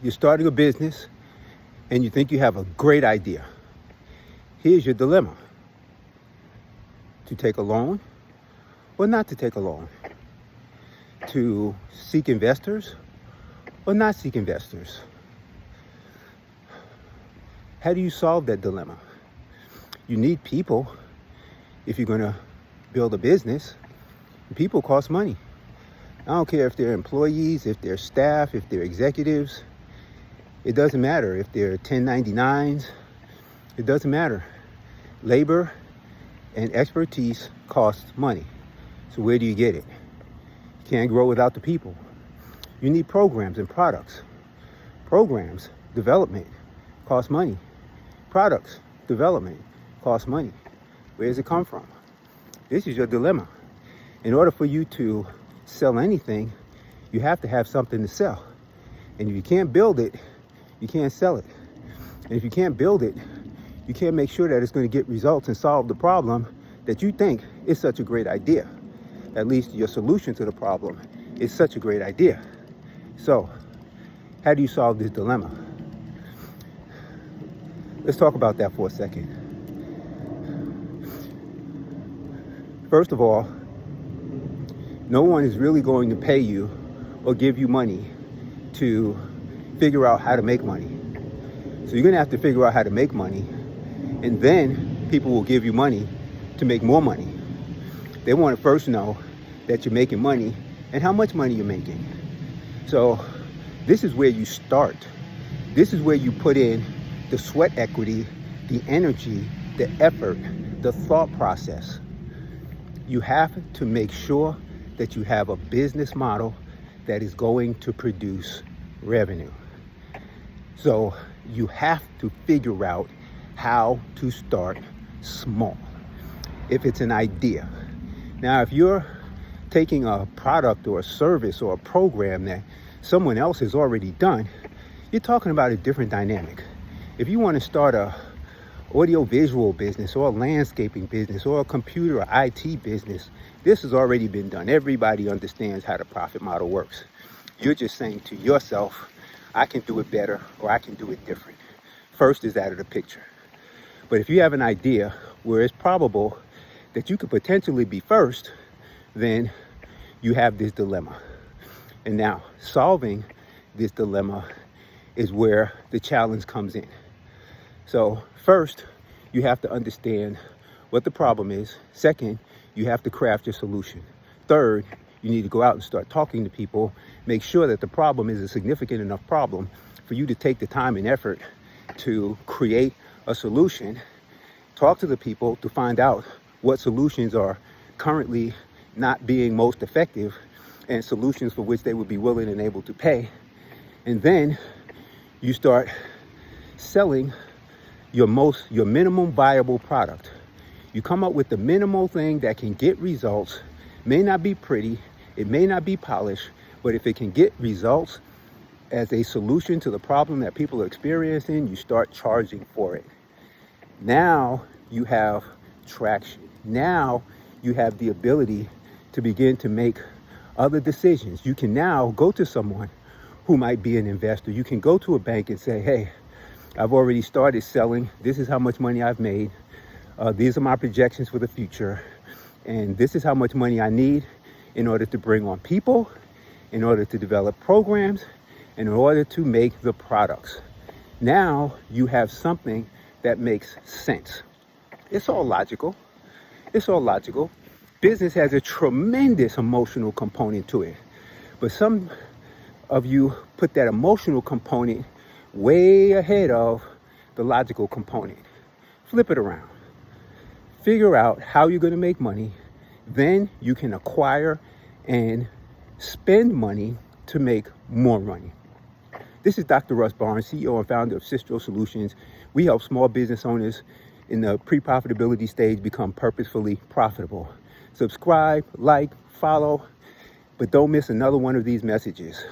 You're starting a business and you think you have a great idea. Here's your dilemma: to take a loan or not to take a loan, to seek investors or not seek investors. How do you solve that dilemma? You need people if you're going to build a business. People cost money. I don't care if they're employees, if they're staff, if they're executives. It doesn't matter if they're 1099s. It doesn't matter. Labor and expertise costs money. So where do you get it? You can't grow without the people. You need programs and products. Programs, development, cost money. Products, development, cost money. Where does it come from? This is your dilemma. In order for you to sell anything, you have to have something to sell. And if you can't build it, you can't sell it. And if you can't build it, you can't make sure that it's going to get results and solve the problem that you think is such a great idea. At least your solution to the problem is such a great idea. So, how do you solve this dilemma? Let's talk about that for a second. First of all, no one is really going to pay you or give you money to figure out how to make money. So you're going to have to figure out how to make money, and then people will give you money to make more money. They want to first know that you're making money and how much money you're making. So this is where you start. This is where you put in the sweat equity, the energy, the effort, the thought process. You have to make sure that you have a business model that is going to produce revenue. So you have to figure out how to start small. If it's an idea. Now, if you're taking a product or a service or a program that someone else has already done, you're talking about a different dynamic. If you want to start a audio-visual business or a landscaping business or a computer or IT business, this has already been done. Everybody understands how the profit model works. You're just saying to yourself, I can do it better or I can do it different. First is out of the picture. But if you have an idea where it's probable that you could potentially be first, then you have this dilemma. And now solving this dilemma is where the challenge comes in. So first, you have to understand what the problem is. Second, you have to craft your solution. Third, you need to go out and start talking to people, make sure that the problem is a significant enough problem for you to take the time and effort to create a solution. Talk to the people to find out what solutions are currently not being most effective and solutions for which they would be willing and able to pay. And then you start selling your minimum viable product. You come up with the minimal thing that can get results. May not be pretty, it may not be polished, but if it can get results as a solution to the problem that people are experiencing, you start charging for it. Now you have traction. Now you have the ability to begin to make other decisions. You can now go to someone who might be an investor. You can go to a bank and say, hey, I've already started selling. This is how much money I've made. These are my projections for the future. And this is how much money I need in order to bring on people, in order to develop programs, and in order to make the products. Now you have something that makes sense. It's all logical. It's all logical. Business has a tremendous emotional component to it. But some of you put that emotional component way ahead of the logical component. Flip it around. Figure out how you're going to make money. Then you can acquire and spend money to make more money. This is Dr. Russ Barnes, CEO and founder of Systro Solutions. We help small business owners in the pre-profitability stage become purposefully profitable. Subscribe, like, follow, but don't miss another one of these messages.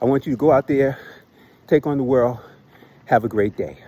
I want you to go out there, take on the world. Have a great day.